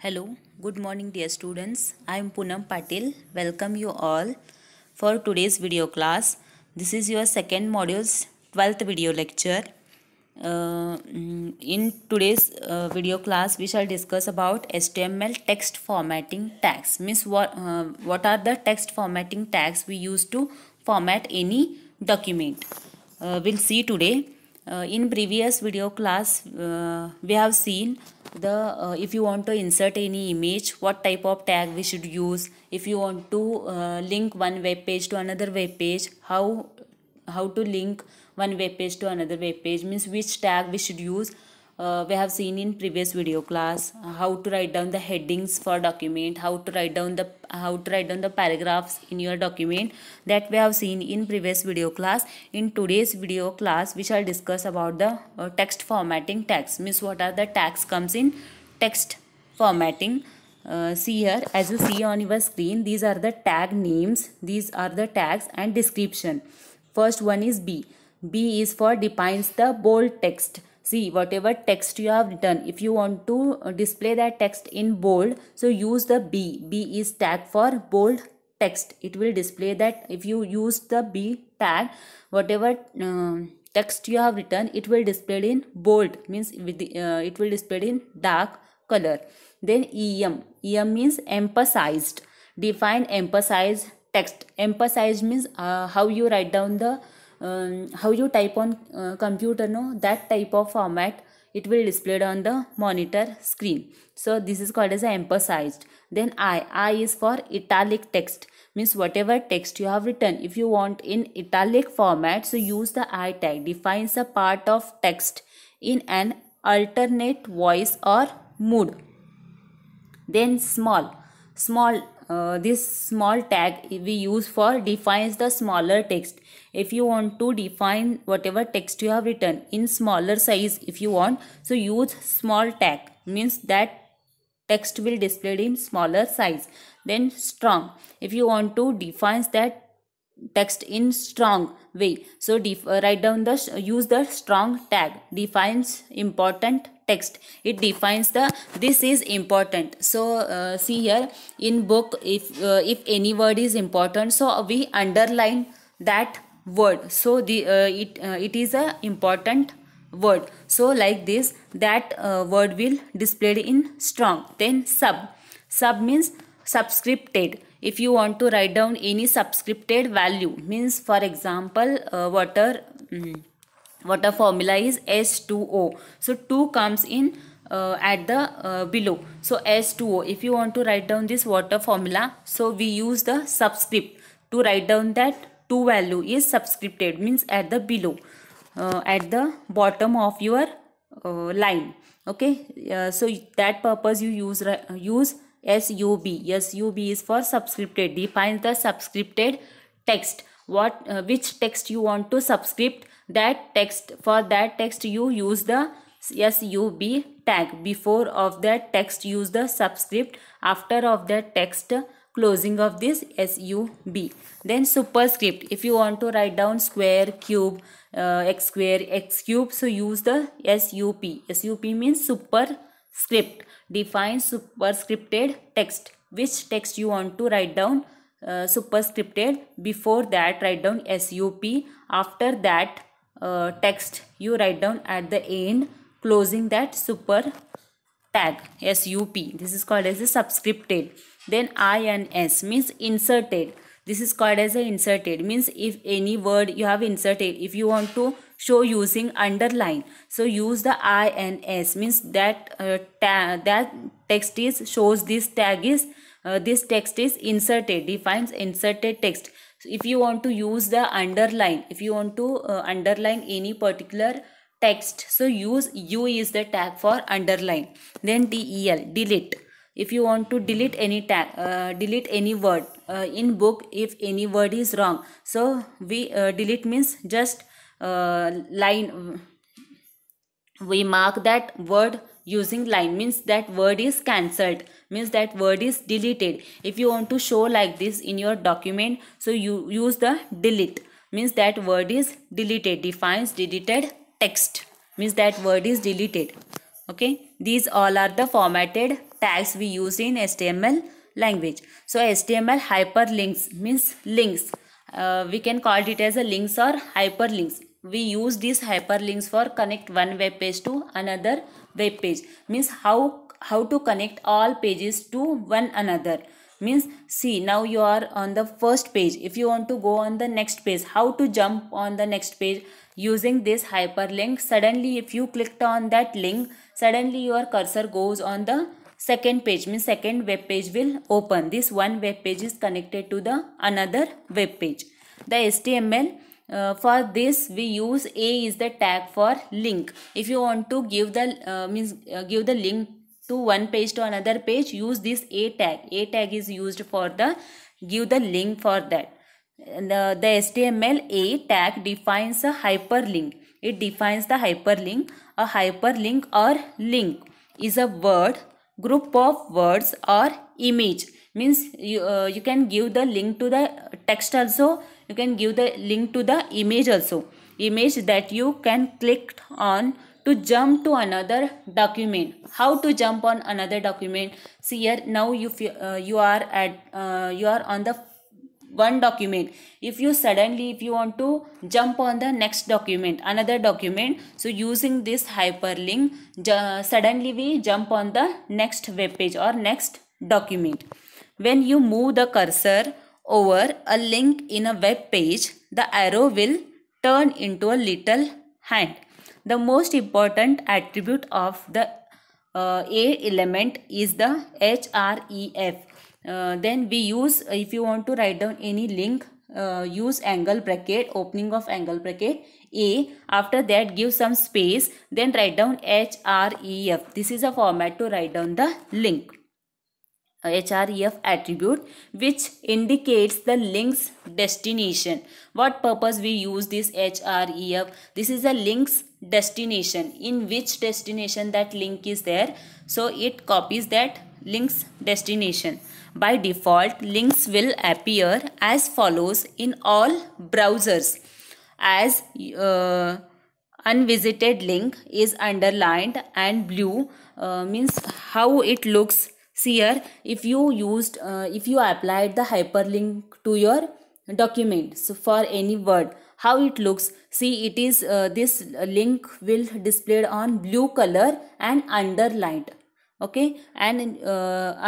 Hello, good morning dear students. I am Poonam Patil. Welcome you all for today's video class. This is your second module's 12th video lecture. In today's video class, we shall discuss about HTML text formatting tags. Means what are the text formatting tags we use to format any document. We'll see today. In previous video class, we have seen the if you want to insert any image, what type of tag we should use. If you want to link one web page to another web page, how to link one web page to another web page, means which tag we should use. We have seen in previous video class how to write down the headings for document, how to write down the paragraphs in your document. That we have seen in previous video class. In today's video class, we shall discuss about the text formatting tags. Means what are the tags comes in text formatting. See here, as you see on your screen, these are the tag names, these are the tags and description. First one is B. B is for defines the bold text. See, whatever text you have written, if you want to display that text in bold, so use the B. B is tag for bold text. It will display that. If you use the B tag, whatever text you have written, it will display in bold, means it will display in dark color. Then EM. EM means emphasized. Define emphasized text. Emphasized means how you write down the how you type on computer, no, that type of format it will displayed on the monitor screen. So this is called as emphasized. Then I is for italic text, means whatever text you have written, if you want in italic format, so use the I tag. Defines a part of text in an alternate voice or mood. Then small. This small tag we use for defines the smaller text. If you want to define whatever text you have written in smaller size, if you want, so use small tag, means that text will displayed in smaller size. Then strong. If you want to define that text in strong way, so write down use the strong tag. Defines important text. It defines this is important. So see here in book, if any word is important, so we underline that word, so it is a important word. So like this, that word will displayed in strong. Then sub means subscripted. If you want to write down any subscripted value, means for example water formula is H2O, so 2 comes in at the below, so H2O. If you want to write down this water formula, so we use the subscript to write down that 2 value is subscripted, means at the below, at the bottom of your line. Okay, so that purpose you use SUB. SUB is for subscripted. Defines the subscripted text. Which text you want to subscript, that text, for that text you use the SUB tag. Before of that text use the subscript, after of that text closing of this SUB. Then superscript. If you want to write down square, cube, x square, x cube, so use the SUP. SUP means superscript. Define superscripted text. Which text you want to write down superscripted, before that write down SUP, after that text you write down at the end closing that super tag SUP. This is called as a subscripted. Then INS means inserted. This is called as a inserted, means if any word you have inserted, if you want to show using underline, so use the INS, means that that text is shows this tag is this text is inserted. Defines inserted text. So if you want to use the underline, if you want to underline any particular text, so use U is the tag for underline. Then DEL, delete. If you want to delete any tag, delete any word in book, if any word is wrong, so we delete means just line, we mark that word using line, means that word is cancelled, means that word is deleted. If you want to show like this in your document, so you use the delete, means that word is deleted. Defines deleted text, means that word is deleted. Okay, these all are the formatted tags we use in HTML language. So HTML hyperlinks means links. We can call it as a links or hyperlinks. We use these hyperlinks for connect one web page to another web page. Means how to connect all pages to one another. Means see, now you are on the first page. If you want to go on the next page, how to jump on the next page using this hyperlink. Suddenly if you clicked on that link, suddenly your cursor goes on the second page, means second web page will open. This one web page is connected to the another web page. The HTML, for this we use A is the tag for link. If you want to give the give the link to one page to another page, use this A tag. A tag is used for the give the link for that. The HTML A tag defines a hyperlink. It defines the hyperlink. A hyperlink or link is a word, group of words or image. Means you can give the link to the text also. You can give the link to the image also. Image that you can click on to jump to another document. How to jump on another document? See here, now you are on the one document. If you want to jump on the next document, another document, so using this hyperlink, suddenly we jump on the next web page or next document. When you move the cursor over a link in a web page, the arrow will turn into a little hand. The most important attribute of the A element is the href. Then we use, if you want to write down any link, use angle bracket, opening of angle bracket A. After that give some space, then write down href. This is a format to write down the link. Href attribute which indicates the link's destination. What purpose we use this href? This is a link's destination. In which destination that link is there, so it copies that link's destination. By default, links will appear as follows in all browsers. As unvisited link is underlined and blue, means how it looks. See here, if you applied the hyperlink to your document, so for any word, how it looks. See, it is this link will displayed on blue color and underlined. Okay, and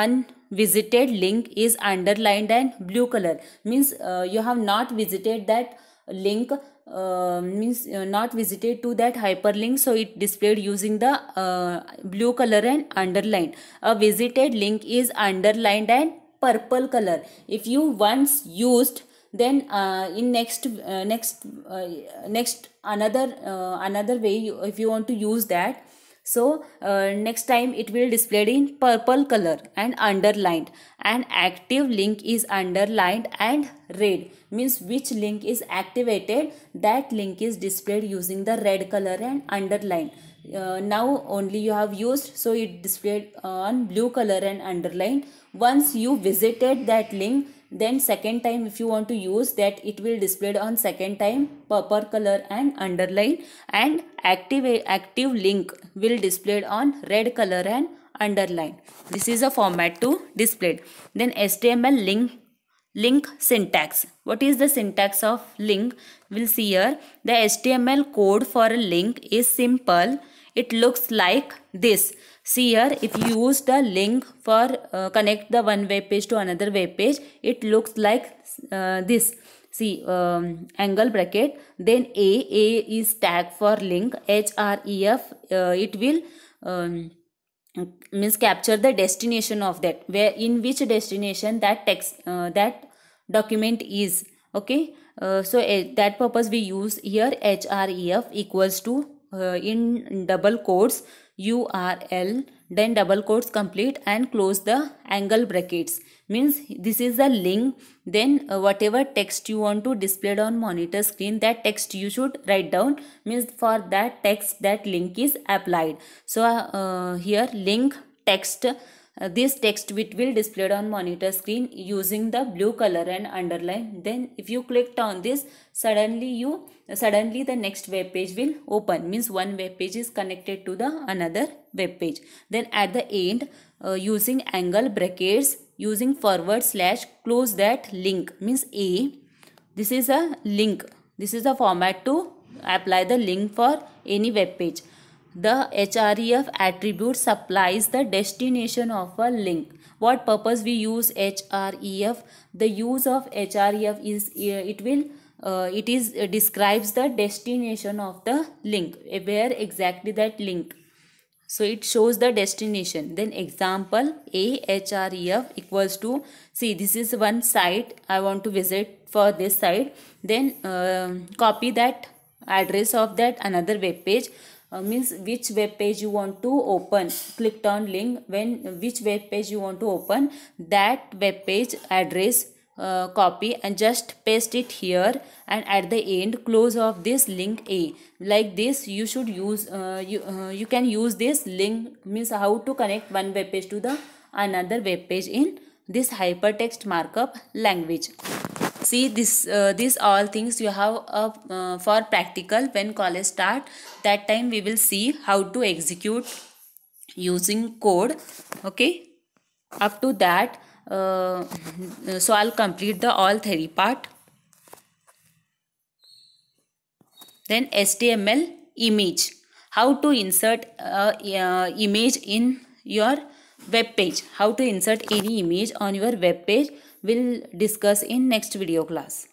unvisited link is underlined and blue color. Means you have not visited that link, not visited to that hyperlink, so it displayed using the blue color and underlined. A visited link is underlined and purple color. If you once used, then in next another way, if you want to use that, so next time it will displayed in purple color and underlined. An active link is underlined and red. Means which link is activated, that link is displayed using the red color and underlined. Now only you have used, so it displayed on blue color and underlined. Once you visited that link, then second time if you want to use that, it will displayed on second time purple color and underline, and active link will displayed on red color and underline. This is a format to display. Then HTML link syntax. What is the syntax of link? We'll see here. The HTML code for a link is simple. It looks like this. See here, if you use the link for connect the one web page to another web page, it looks like this. See, angle bracket, then A is tag for link, href, it will means capture the destination of that, where in which destination that text that document is. Okay, so that purpose we use here href equals to in double quotes URL, then double quotes complete and close the angle brackets. Means this is the link. Then whatever text you want to display on monitor screen, that text you should write down. Means for that text, that link is applied. So here link text, this text which will displayed on monitor screen using the blue color and underline. Then if you clicked on this, suddenly the next web page will open. Means one web page is connected to the another web page. Then at the end, using angle brackets, using forward slash, close that link. Means A, this is a link. This is the format to apply the link for any web page. The href attribute supplies the destination of a link. What purpose we use href? The use of href is describes the destination of the link, where exactly that link. So it shows the destination. Then example a href equals to, see this is one site I want to visit for this site. Then copy that address of that another web page. Means which web page you want to open, clicked on link, when which web page you want to open, that web page address copy and just paste it here, and at the end close of this link A. Like this you should use, you can use this link, means how to connect one web page to the another web page in this hypertext markup language. See these all things you have for practical when college start. That time we will see how to execute using code. Okay, up to that so I'll complete the all theory part. Then HTML image, how to insert image in your web page, how to insert any image on your web page, we'll discuss in next video class.